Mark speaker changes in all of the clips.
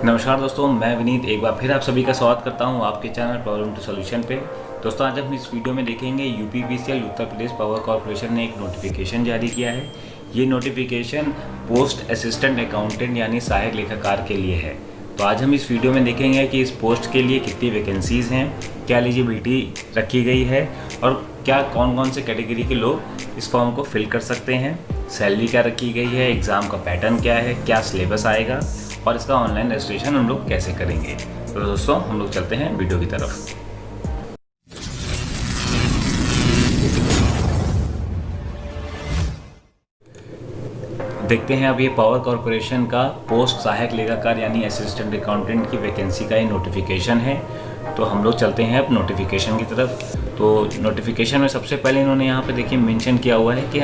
Speaker 1: नमस्कार दोस्तों, मैं विनीत एक बार फिर आप सभी का स्वागत करता हूं आपके चैनल प्रॉब्लम टू सॉल्यूशन पे। दोस्तों, आज हम इस वीडियो में देखेंगे UPPCL Uttar Pradesh power corporation ने एक नोटिफिकेशन जारी किया है। ये नोटिफिकेशन पोस्ट असिस्टेंट अकाउंटेंट यानी सहायक लेखाकार के लिए है। तो आज हम इस वीडियो में देखेंगे कि इस पोस्ट के लिए कितनी वैकेंसीज़ हैं, क्या एलिजिबिलिटी रखी गई है और क्या कौन कौन से कैटेगरी के लोग इस फॉर्म को फिल कर सकते हैं, सैलरी क्या रखी गई है, एग्ज़ाम का पैटर्न क्या है, क्या सिलेबस आएगा और इसका ऑनलाइन रजिस्ट्रेशन हम लोग कैसे करेंगे। तो दोस्तों, हम लोग चलते हैं वीडियो की तरफ। देखते हैं अब ये पावर कॉर्पोरेशन का पोस्ट सहायक लेखाकार यानी असिस्टेंट अकाउंटेंट की वैकेंसी का ये नोटिफिकेशन है। तो हम लोग चलते हैं अब नोटिफिकेशन की तरफ। तो नोटिफिकेशन में सबसे पहले इन्होंने यहाँ पे देखिए मेंशन किया हुआ है कि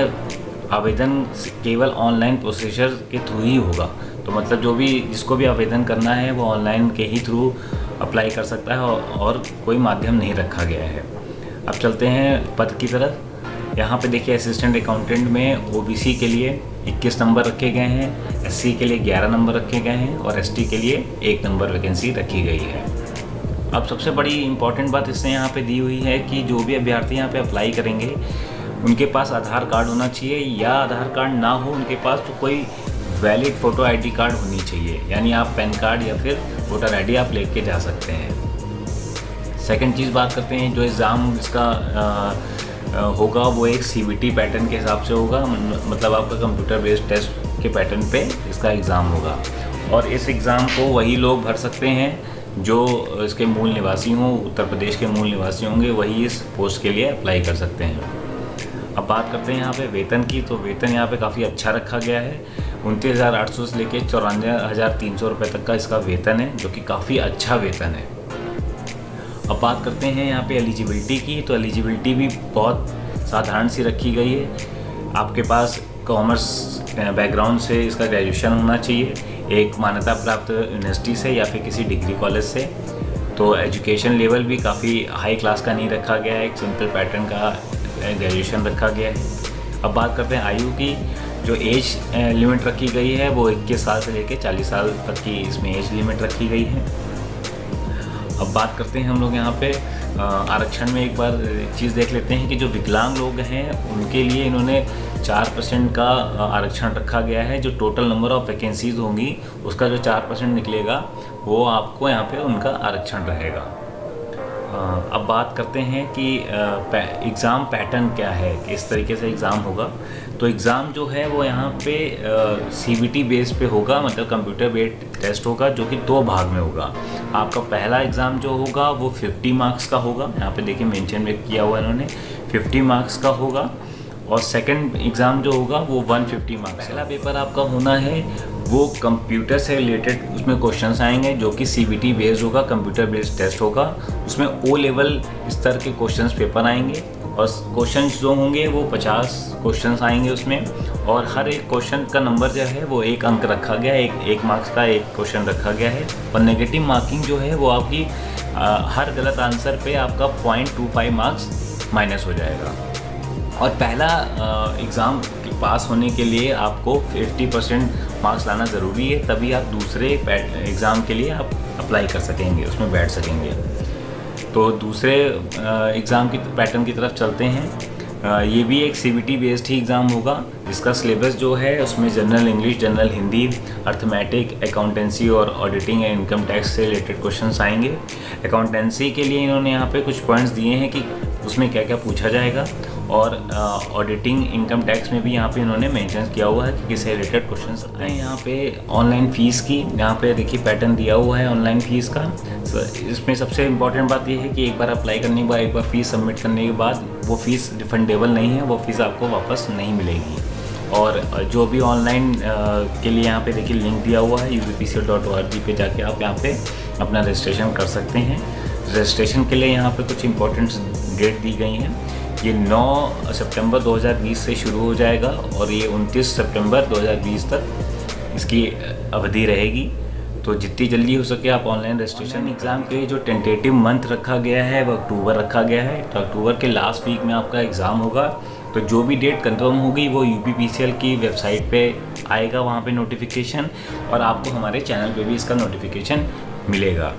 Speaker 1: आवेदन केवल ऑनलाइन प्रोसीजर के थ्रू ही होगा। तो मतलब जिसको भी आवेदन करना है वो ऑनलाइन के ही थ्रू अप्लाई कर सकता है और कोई माध्यम नहीं रखा गया है। अब चलते हैं पद की तरफ। यहाँ पे देखिए असिस्टेंट अकाउंटेंट में ओबीसी के लिए 21 नंबर रखे गए हैं, एससी के लिए 11 नंबर रखे गए हैं और एसटी के लिए 1 नंबर वैकेंसी रखी गई है। अब सबसे बड़ी इम्पॉर्टेंट बात इसने यहाँ पे दी हुई है कि जो भी अभ्यर्थी यहाँ पे अप्लाई करेंगे उनके पास आधार कार्ड होना चाहिए, या आधार कार्ड ना हो उनके पास तो कोई वैलिड फ़ोटो आईडी कार्ड होनी चाहिए, यानी आप पैन कार्ड या फिर वोटर आईडी आप लेके जा सकते हैं। सेकंड चीज़ बात करते हैं, जो एग्ज़ाम इसका होगा वो एक सीबीटी पैटर्न के हिसाब से होगा, मतलब आपका कंप्यूटर बेस्ड टेस्ट के पैटर्न पे इसका एग्ज़ाम होगा। और इस एग्ज़ाम को वही लोग भर सकते हैं जो इसके मूल निवासी हों, उत्तर प्रदेश के मूल निवासी होंगे, वही इस पोस्ट के लिए अप्लाई कर सकते हैं। अब बात करते हैं यहाँ पे वेतन की। तो वेतन यहाँ पे काफ़ी अच्छा रखा गया है। 29,800 से लेके 94,300 रुपये तक का इसका वेतन है, जो कि काफ़ी अच्छा वेतन है। अब बात करते हैं यहाँ पे एलिजिबिलिटी की। तो एलिजिबिलिटी भी बहुत साधारण सी रखी गई है। आपके पास कॉमर्स बैकग्राउंड से इसका ग्रेजुएशन होना चाहिए, एक मान्यता प्राप्त यूनिवर्सिटी से या फिर किसी डिग्री कॉलेज से। तो एजुकेशन लेवल भी काफ़ी हाई क्लास का नहीं रखा गया है, एक सिंपल पैटर्न का ग्रेजुएशन रखा गया है। अब बात करते हैं आयु की। जो एज लिमिट रखी गई है वो 21 साल से लेकर 40 साल तक की इसमें एज लिमिट रखी गई है। अब बात करते हैं हम लोग यहाँ पे आरक्षण में एक बार चीज़ देख लेते हैं कि जो विकलांग लोग हैं उनके लिए इन्होंने 4% का आरक्षण रखा गया है। जो टोटल नंबर ऑफ़ वैकेंसीज़ होंगी उसका जो 4% निकलेगा वो आपको यहाँ पे उनका आरक्षण रहेगा। अब बात करते हैं कि एग्ज़ाम पैटर्न क्या है, किस तरीके से एग्ज़ाम होगा। तो एग्ज़ाम जो है वो यहाँ पे सीबीटी बेस पे होगा, मतलब कंप्यूटर बेस्ड टेस्ट होगा, जो कि 2 भाग में होगा। आपका पहला एग्ज़ाम जो होगा वो 50 मार्क्स का होगा, यहाँ पे देखिए मेंशन भी किया हुआ इन्होंने, 50 मार्क्स का होगा। और सेकंड एग्ज़ाम जो होगा वो 150 मार्क्स। पहला पेपर आपका होना है वो कंप्यूटर से रिलेटेड, उसमें क्वेश्चंस आएंगे जो कि सीबीटी बेस्ड होगा, कंप्यूटर बेस्ड टेस्ट होगा। उसमें ओ लेवल स्तर के क्वेश्चंस पेपर आएंगे और क्वेश्चंस जो होंगे वो 50 क्वेश्चंस आएंगे उसमें। और हर एक क्वेश्चन का नंबर जो है वो 1 अंक रखा गया है, एक मार्क्स का एक क्वेश्चन रखा गया है। और नेगेटिव मार्किंग जो है वो आपकी हर गलत आंसर पे आपका 0.25 मार्क्स माइनस हो जाएगा। और पहला एग्ज़ाम पास होने के लिए आपको 50% मार्क्स लाना ज़रूरी है, तभी आप दूसरे एग्ज़ाम के लिए आप अप्लाई कर सकेंगे, उसमें बैठ सकेंगे। तो दूसरे एग्ज़ाम की पैटर्न की तरफ चलते हैं। ये भी एक सीबीटी बेस्ड ही एग्ज़ाम होगा, जिसका सिलेबस जो है उसमें general English, general Hindi, arithmetic, accountancy और ऑडिटिंग एंड इनकम टैक्स से रिलेटेड क्वेश्चंस आएंगे। अकाउंटेंसी के लिए इन्होंने यहाँ पे कुछ पॉइंट्स दिए हैं कि उसमें क्या क्या पूछा जाएगा। और ऑडिटिंग इनकम टैक्स में भी यहाँ पे इन्होंने मेंशन किया हुआ है कि किससे रिलेटेड क्वेश्चंस आए। यहाँ पे ऑनलाइन फ़ीस की यहाँ पे देखिए पैटर्न दिया हुआ है ऑनलाइन फ़ीस का। इसमें सबसे इम्पॉर्टेंट बात यह है कि एक बार अप्लाई करने के बाद, एक बार फ़ीस सबमिट करने के बाद वो फ़ीस रिफंडेबल नहीं है, वो फ़ीस आपको वापस नहीं मिलेगी। और जो भी ऑनलाइन के लिए यहाँ पे देखिए लिंक दिया हुआ है upcl.org पे जाके आप यहाँ पे अपना रजिस्ट्रेशन कर सकते हैं। रजिस्ट्रेशन के लिए यहाँ पे कुछ इम्पोर्टेंट डेट दी गई हैं। ये 9 सितंबर 2020 से शुरू हो जाएगा और ये 29 सितंबर 2020 तक इसकी अवधि रहेगी। तो जितनी जल्दी हो सके आप ऑनलाइन रजिस्ट्रेशन। एग्ज़ाम के लिए जो टेंटेटिव मंथ रखा गया है वो अक्टूबर रखा गया है। तो अक्टूबर के लास्ट वीक में आपका एग्ज़ाम होगा। तो तो जो भी डेट कंफर्म होगी वो UPPCL की वेबसाइट पे आएगा, वहाँ पे नोटिफिकेशन, और आपको हमारे चैनल पे भी इसका नोटिफिकेशन मिलेगा।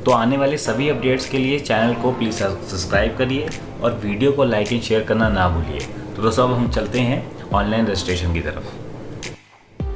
Speaker 1: तो आने वाले सभी अपडेट्स के लिए चैनल को प्लीज़ सब्सक्राइब करिए और वीडियो को लाइक एंड शेयर करना ना भूलिए। तो दोस्तों अब हम चलते हैं ऑनलाइन रजिस्ट्रेशन की तरफ।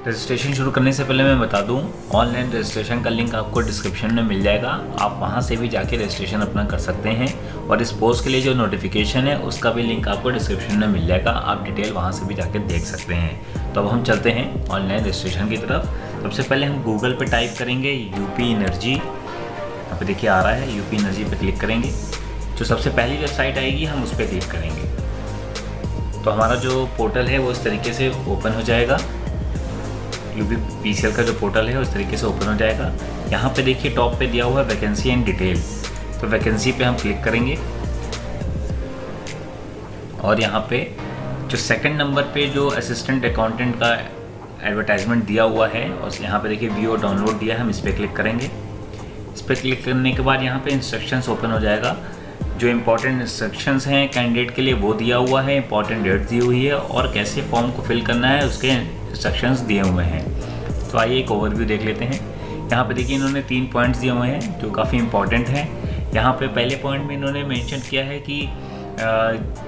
Speaker 1: रजिस्ट्रेशन शुरू करने से पहले मैं बता दूं, ऑनलाइन रजिस्ट्रेशन का लिंक आपको डिस्क्रिप्शन में मिल जाएगा, आप वहां से भी जाके रजिस्ट्रेशन अपना कर सकते हैं। और इस पोस्ट के लिए जो नोटिफिकेशन है उसका भी लिंक आपको डिस्क्रिप्शन में मिल जाएगा, आप डिटेल वहां से भी जाके देख सकते हैं। तो अब हम चलते हैं ऑनलाइन रजिस्ट्रेशन की तरफ। सबसे पहले हम गूगल पर टाइप करेंगे UP एनर्जी, यहाँ पर देखिए आ रहा है, UP एनर्जी पर क्लिक करेंगे। जो सबसे पहली वेबसाइट आएगी हम उस पर क्लिक करेंगे तो हमारा जो पोर्टल है वो इस तरीके से ओपन हो जाएगा। UPPCL का जो पोर्टल है उस तरीके से ओपन हो जाएगा। यहाँ पे देखिए टॉप पे दिया हुआ है वैकेंसी एंड डिटेल, तो वैकेंसी पे हम क्लिक करेंगे और यहाँ पे जो सेकंड नंबर पे जो असिस्टेंट अकाउंटेंट का एडवर्टाइजमेंट दिया हुआ है और यहाँ पे देखिए व्यू और डाउनलोड दिया है, हम इस पर क्लिक करेंगे। इस पर क्लिक करने के बाद यहाँ पे इंस्ट्रक्शंस ओपन हो जाएगा। जो इम्पोर्टेंट इंस्ट्रक्शंस हैं कैंडिडेट के लिए वो दिया हुआ है, इंपॉर्टेंट डेट दी हुई है और कैसे फॉर्म को फिल करना है उसके इंस्ट्रक्शंस दिए हुए हैं। तो आइए एक ओवरव्यू देख लेते हैं। यहाँ पे देखिए इन्होंने 3 पॉइंट्स दिए हुए हैं जो काफ़ी इंपॉर्टेंट हैं। यहाँ पे पहले पॉइंट में इन्होंने मेंशन किया है कि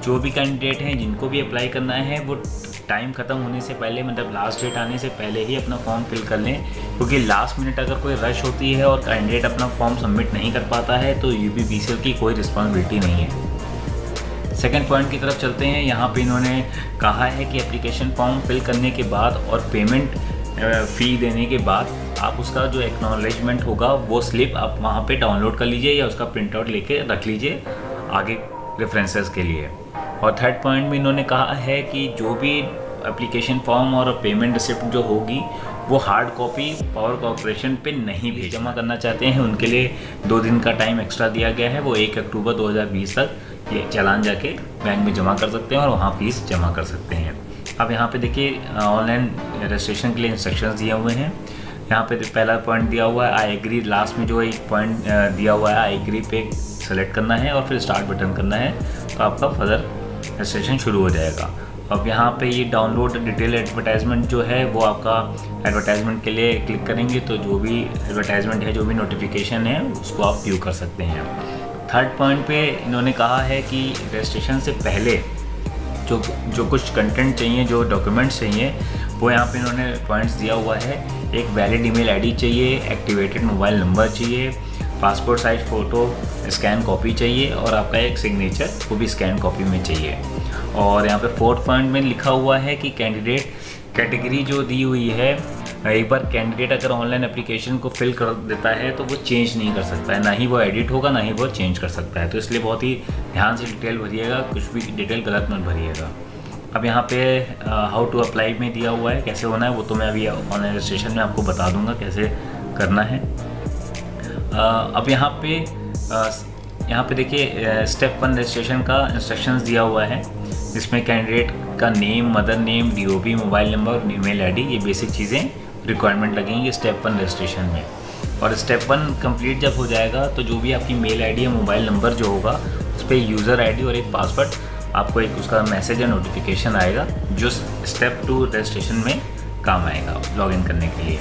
Speaker 1: जो भी कैंडिडेट हैं जिनको भी अप्लाई करना है वो टाइम ख़त्म होने से पहले, मतलब लास्ट डेट आने से पहले ही अपना फॉर्म फिल कर लें, क्योंकि लास्ट मिनट अगर कोई रश होती है और कैंडिडेट अपना फॉर्म सबमिट नहीं कर पाता है तो UPPCL की कोई रिस्पॉन्सिबिलिटी नहीं है। सेकंड पॉइंट की तरफ चलते हैं। यहाँ पे इन्होंने कहा है कि एप्लीकेशन फॉर्म फिल करने के बाद और पेमेंट फ़ी देने के बाद आप उसका जो एक्नॉलेजमेंट होगा वो स्लिप आप वहाँ पे डाउनलोड कर लीजिए या उसका प्रिंट आउट लेके रख लीजिए आगे रेफरेंसेस के लिए। और थर्ड पॉइंट में इन्होंने कहा है कि जो भी एप्लीकेशन फॉर्म और पेमेंट रिसिप्ट जो होगी वो हार्ड कॉपी पावर कॉर्पोरेशन पे नहीं भी जमा करना चाहते हैं, उनके लिए 2 दिन का टाइम एक्स्ट्रा दिया गया है। वो 1 अक्टूबर 2020 तक ये चालान जाके बैंक में जमा कर सकते हैं और वहाँ फीस जमा कर सकते हैं। अब यहाँ पे देखिए ऑनलाइन रजिस्ट्रेशन के लिए इंस्ट्रक्शंस दिए हुए हैं। यहाँ पे पहला पॉइंट दिया हुआ है आई एग्री, लास्ट में जो एक पॉइंट दिया हुआ है आई एग्री पे सेलेक्ट करना है और फिर स्टार्ट बटन करना है, तो आपका फर्दर रजिस्ट्रेशन शुरू हो जाएगा। अब यहाँ पे ये डाउनलोड डिटेल एडवर्टाइजमेंट जो है वो आपका एडवर्टाइजमेंट के लिए क्लिक करेंगे तो जो भी एडवर्टाइजमेंट है, जो भी नोटिफिकेशन है उसको आप व्यू कर सकते हैं। थर्ड पॉइंट पे इन्होंने कहा है कि रजिस्ट्रेशन से पहले जो कुछ कंटेंट चाहिए, जो डॉक्यूमेंट्स चाहिए, वो यहाँ पे इन्होंने पॉइंट्स दिया हुआ है। एक वैलिड ईमेल आईडी चाहिए, एक्टिवेटेड मोबाइल नंबर चाहिए, passport size photo scan copy चाहिए और आपका एक सिग्नेचर वो भी स्कैन कॉपी में चाहिए। और यहाँ पे फोर्थ पॉइंट में लिखा हुआ है कि कैंडिडेट कैटेगरी जो दी हुई है, एक बार कैंडिडेट अगर ऑनलाइन एप्लीकेशन को फिल कर देता है तो वो चेंज नहीं कर सकता है, ना ही वो एडिट होगा ना ही वो चेंज कर सकता है। तो इसलिए बहुत ही ध्यान से डिटेल भरिएगा, कुछ भी डिटेल गलत मत भरिएगा। अब यहाँ पे हाउ टू अप्लाई में दिया हुआ है, कैसे होना है वो तो मैं अभी ऑनलाइन रजिस्ट्रेशन में आपको बता दूंगा कैसे करना है। अब यहाँ पे देखिए स्टेप 1 रजिस्ट्रेशन का इंस्ट्रक्शंस दिया हुआ है, जिसमें कैंडिडेट का name, mother name, DOB, mobile number और ईमेल आईडी, ये बेसिक चीज़ें रिक्वायरमेंट लगेंगी स्टेप 1 रजिस्ट्रेशन में। और स्टेप 1 कंप्लीट जब हो जाएगा तो जो भी आपकी मेल आईडी या मोबाइल नंबर जो होगा उस पर यूज़र आईडी और एक पासवर्ड, आपको एक उसका मैसेज या नोटिफिकेशन आएगा जो स्टेप 2 रजिस्ट्रेशन में काम आएगा लॉगिन करने के लिए।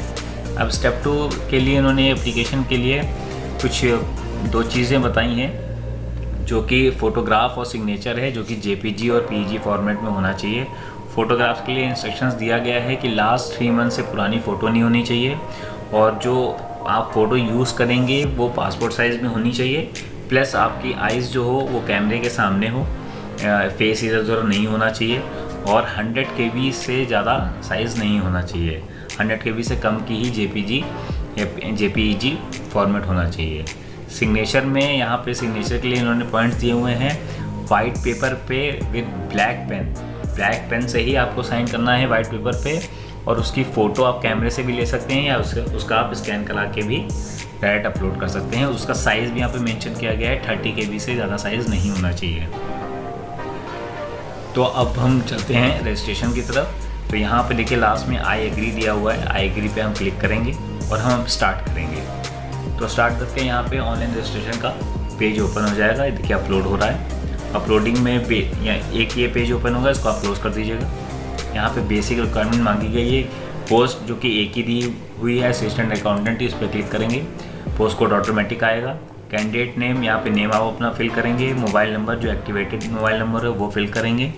Speaker 1: अब स्टेप 2 के लिए इन्होंने एप्लीकेशन के लिए कुछ 2 चीज़ें बताई हैं, जो कि फ़ोटोग्राफ और सिग्नेचर है, जो कि JPG और PNG फॉर्मेट में होना चाहिए। फ़ोटोग्राफ के लिए इंस्ट्रक्शंस दिया गया है कि लास्ट 3 मंथ से पुरानी फ़ोटो नहीं होनी चाहिए और जो आप फ़ोटो यूज़ करेंगे वो पासपोर्ट साइज़ में होनी चाहिए, प्लस आपकी आइज़ जो हो वो कैमरे के सामने हो, फेस इधर उधर नहीं होना चाहिए और 100 KB से ज़्यादा साइज़ नहीं होना चाहिए। 100 KB से कम की ही JPG या JPEG फॉर्मेट होना चाहिए। सिग्नेचर में यहाँ पे सिग्नेचर के लिए इन्होंने पॉइंट्स दिए हुए हैं, वाइट पेपर पे विद ब्लैक पेन से ही आपको साइन करना है वाइट पेपर पे, और उसकी फ़ोटो आप कैमरे से भी ले सकते हैं या उसका आप स्कैन करा के भी डायरेक्ट अपलोड कर सकते हैं। उसका साइज़ भी यहाँ पे मेंशन किया गया है, 30 KB से ज़्यादा साइज़ नहीं होना चाहिए। तो अब हम चलते हैं रजिस्ट्रेशन की तरफ। तो यहाँ पे देखिए लास्ट में आई एग्री दिया हुआ है, आई एग्री पे हम क्लिक करेंगे और हम स्टार्ट करेंगे। तो स्टार्ट करके यहाँ पे ऑनलाइन रजिस्ट्रेशन का पेज ओपन हो जाएगा, देखिए अपलोड हो रहा है। अपलोडिंग में एक ये पेज ओपन होगा, इसको आप क्लोज कर दीजिएगा। यहाँ पे बेसिक रिक्वायरमेंट मांगी गई है, पोस्ट जो कि एक ही दी हुई है असिस्टेंट अकाउंटेंट, इस पर क्लिक करेंगे, पोस्ट कोड ऑटोमेटिक आएगा। कैंडिडेट नेम, यहाँ पे नेम आप अपना फिल करेंगे, मोबाइल नंबर जो एक्टिवेटेड मोबाइल नंबर है वो फिल करेंगे।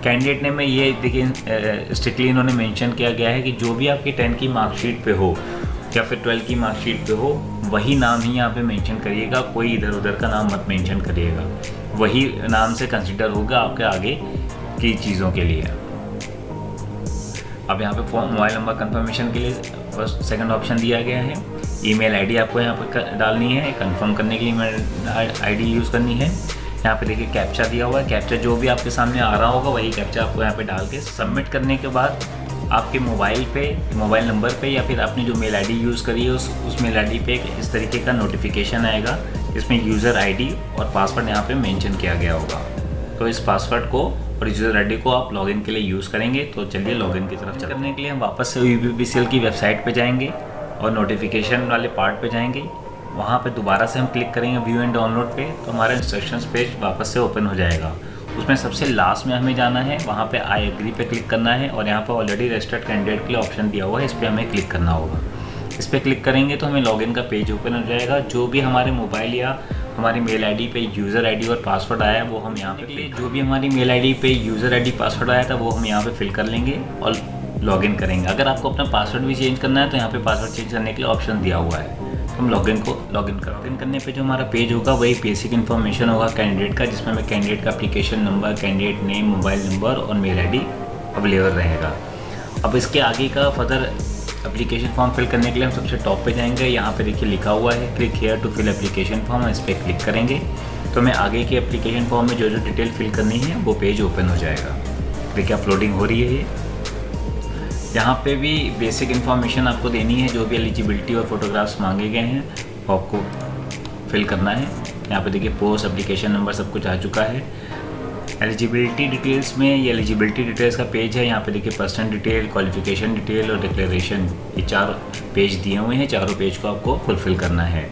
Speaker 1: कैंडिडेट नेम में ये देखिए स्ट्रिक्टली इन्होंने मेंशन किया गया है कि जो भी आपकी 10 की मार्कशीट पे हो या फिर 12 की मार्कशीट पे हो वही नाम ही यहाँ पे मेंशन करिएगा, कोई इधर उधर का नाम मत मेंशन करिएगा, वही नाम से कंसिडर होगा आपके आगे की चीज़ों के लिए। अब यहाँ पे फॉर्म मोबाइल नंबर कंफर्मेशन के लिए फर्स्ट सेकंड ऑप्शन दिया गया है। ईमेल आईडी आपको यहाँ पर डालनी है, कंफर्म करने के लिए ईमेल आईडी यूज़ करनी है। यहाँ पे देखिए कैप्चा दिया हुआ है, कैप्चा जो भी आपके सामने आ रहा होगा वही कैप्चा आपको यहाँ पे डाल के सबमिट करने के बाद आपके मोबाइल नंबर पे या फिर आपने जो मेल आईडी यूज़ करी है उस मेल आईडी पे इस तरीके का नोटिफिकेशन आएगा, इसमें यूज़र आईडी और पासवर्ड यहाँ पे मेंशन किया गया होगा। तो इस पासवर्ड को और यूज़र आईडी को आप लॉगिन के लिए यूज़ करेंगे। तो चलिए लॉगिन की तरफ करने के लिए हम वापस से UPPCL की वेबसाइट पे जाएंगे और नोटिफिकेशन वाले पार्ट पे जाएंगे। वहाँ पे दोबारा से हम क्लिक करेंगे व्यू एंड डाउनलोड पे, तो हमारा इंस्ट्रक्शंस पेज वापस से ओपन हो जाएगा। उसमें सबसे लास्ट में हमें जाना है, वहाँ पे आई एग्री पे क्लिक करना है और यहाँ पर ऑलरेडी रजिस्टर्ड कैंडिडेट के लिए ऑप्शन दिया हुआ है, इस पर हमें क्लिक करना होगा। इस पर क्लिक करेंगे तो हमें लॉगिन का पेज ओपन हो जाएगा। जो भी हमारे मोबाइल या हमारी मेल आईडी पे यूज़र आईडी और पासवर्ड आया है वो हम यहाँ पे जो भी हमारी मेल आईडी पे यूज़र आईडी पासवर्ड आया था वो हम यहाँ पे फिल कर लेंगे और लॉगिन करेंगे। अगर आपको अपना पासवर्ड भी चेंज करना है तो यहाँ पे पासवर्ड चेंज करने के लिए ऑप्शन दिया हुआ है, तो हम लॉगिन करने पे जो हमारा पेज होगा वही बेसिक इन्फॉर्मेशन होगा कैंडिडेट का, जिसमें हमें कैंडिडेट का application number, candidate name, mobile number और मेल आईडी अवेलेबल रहेगा। अब इसके आगे का फर्दर एप्लीकेशन फॉर्म फिल करने के लिए हम सबसे टॉप पे जाएंगे। यहाँ पे देखिए लिखा हुआ है click here to fill application form, इस पर क्लिक करेंगे तो हमें आगे के एप्लीकेशन फॉर्म में जो जो डिटेल फिल करनी है वो पेज ओपन हो जाएगा। देखिए अपलोडिंग हो रही है ये। यहाँ पे भी बेसिक इन्फॉर्मेशन आपको देनी है, जो भी एलिजिबिलिटी और फोटोग्राफ्स मांगे गए हैं वो आपको फिल करना है। यहाँ पे देखिए पोस्ट, एप्लीकेशन नंबर सब कुछ आ चुका है। एलिजिबिलिटी डिटेल्स में ये एलिजिबिलिटी डिटेल्स का पेज है। यहाँ पे देखिए पर्सनल डिटेल, क्वालिफिकेशन डिटेल और डिक्लेरेशन, ये 4 पेज दिए हुए हैं। चारों पेज को आपको फुलफिल करना है।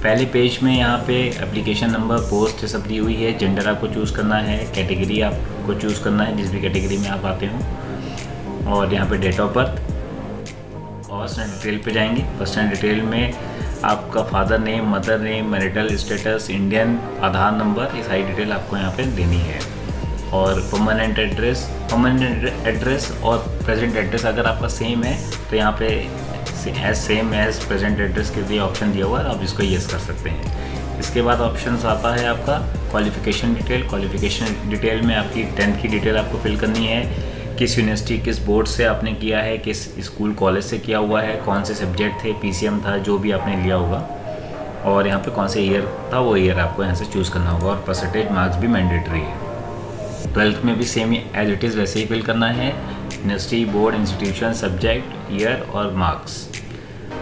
Speaker 1: पहले पेज में यहाँ पे एप्लीकेशन नंबर, पोस्ट सब दी हुई है। जेंडर आपको चूज़ करना है, कैटेगरी आपको चूज़ करना है जिस भी कैटेगरी में आप आते हो, और यहाँ पे डेट ऑफ बर्थ और पर्सनल डिटेल पे जाएंगे। पर्सनल डिटेल में आपका father name, mother name, marital status, Indian, Aadhaar number, ये सारी डिटेल आपको यहाँ पे देनी है। और परमानेंट एड्रेस और प्रेजेंट एड्रेस अगर आपका सेम है तो यहाँ पे सेम एज प्रेजेंट एड्रेस के लिए ऑप्शन दिया हुआ है, आप इसको येस कर सकते हैं। इसके बाद ऑप्शन आता है आपका क्वालिफिकेशन डिटेल। क्वालिफिकेशन डिटेल में आपकी 10th की डिटेल आपको फिल करनी है, किस यूनिवर्सिटी, किस बोर्ड से आपने किया है, किस स्कूल कॉलेज से किया हुआ है, कौन से सब्जेक्ट थे, PCM था, जो भी आपने लिया होगा, और यहाँ पे कौन से ईयर था वो ईयर आपको यहाँ से चूज़ करना होगा। और परसेंटेज मार्क्स भी मैंडेटरी है। 12th में भी सेम एज इट इज़ वैसे ही फिल करना है, university, board, institution, subject, year और मार्क्स।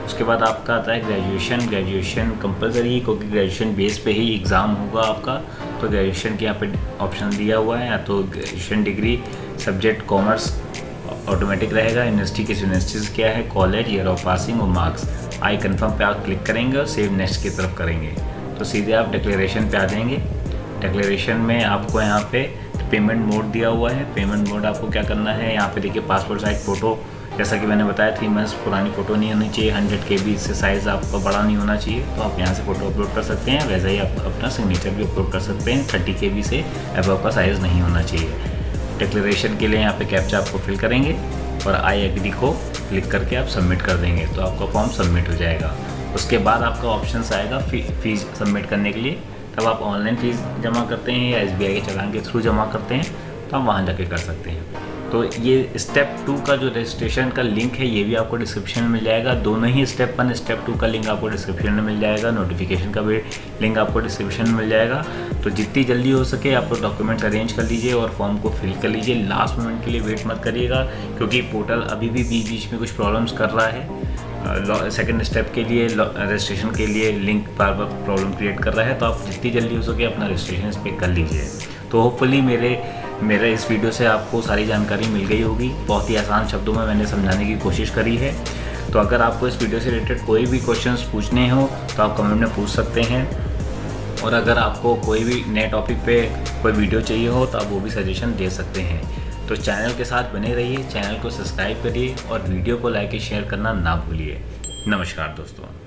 Speaker 1: उसके बाद आपका आता है ग्रेजुएशन कंपलसरी, क्योंकि ग्रेजुएशन बेस पे ही एग्ज़ाम होगा आपका, तो ग्रेजुएशन के यहाँ पे ऑप्शन दिया हुआ है, या तो graduation degree, subject commerce automatic रहेगा, यूनिवर्सिटी किस यूनिवर्सिटी से क्या है, कॉलेज, ईयर ऑफ पासिंग और मार्क्स। आई कन्फर्म पे आप क्लिक करेंगे और सेव नेक्स्ट की तरफ करेंगे तो सीधे आप डिक्लेरेशन पे आ जाएंगे। डिक्लेरेशन में आपको यहाँ पे पेमेंट मोड दिया हुआ है। पेमेंट मोड आपको क्या करना है, यहाँ पे देखिए पासपोर्ट साइज फ़ोटो, जैसा कि मैंने बताया 3 मंथ्स पुरानी फ़ोटो नहीं होनी चाहिए, 100 KB से साइज़ आपका बड़ा नहीं होना चाहिए, तो आप यहाँ से फ़ोटो अपलोड कर सकते हैं। वैसे ही आप अपना सिग्नेचर भी अपलोड कर सकते हैं। 30 KB से अबव का साइज़ नहीं होना चाहिए। डिक्लेरेशन के लिए यहाँ पे कैप्चा आपको फिल करेंगे और आई एग्री को क्लिक करके आप सबमिट कर देंगे तो आपका फॉर्म सबमिट हो जाएगा। उसके बाद आपका ऑप्शन आएगा फ़ीस सबमिट करने के लिए, तब आप ऑनलाइन फ़ीस जमा करते हैं या SBI के चालान के थ्रू जमा करते हैं तो आप वहाँ जाके कर सकते हैं। तो ये स्टेप 2 का जो रजिस्ट्रेशन का लिंक है ये भी आपको डिस्क्रिप्शन में मिल जाएगा। दोनों ही स्टेप 1 स्टेप 2 का लिंक आपको डिस्क्रिप्शन में मिल जाएगा। नोटिफिकेशन का भी लिंक आपको डिस्क्रिप्शन में मिल जाएगा। तो जितनी जल्दी हो सके आप लोग डॉक्यूमेंट्स अरेंज कर लीजिए और फॉर्म को फिल कर लीजिए। लास्ट मोमेंट के लिए वेट मत करिएगा, क्योंकि पोर्टल अभी भी बीच में कुछ प्रॉब्लम्स कर रहा है। सेकंड स्टेप के लिए रजिस्ट्रेशन के लिए लिंक बार बार प्रॉब्लम क्रिएट कर रहा है, तो आप जितनी जल्दी हो सके अपना रजिस्ट्रेशन इस पर कर लीजिए। तो होपफुली मेरे इस वीडियो से आपको सारी जानकारी मिल गई होगी। बहुत ही आसान शब्दों में मैंने समझाने की कोशिश करी है। तो अगर आपको इस वीडियो से रिलेटेड कोई भी क्वेश्चंस पूछने हो तो आप कमेंट में पूछ सकते हैं। और अगर आपको कोई भी नए टॉपिक पे कोई वीडियो चाहिए हो तो आप वो भी सजेशन दे सकते हैं। तो चैनल के साथ बने रहिए, चैनल को सब्सक्राइब करिए और वीडियो को लाइक शेयर करना ना भूलिए। नमस्कार दोस्तों।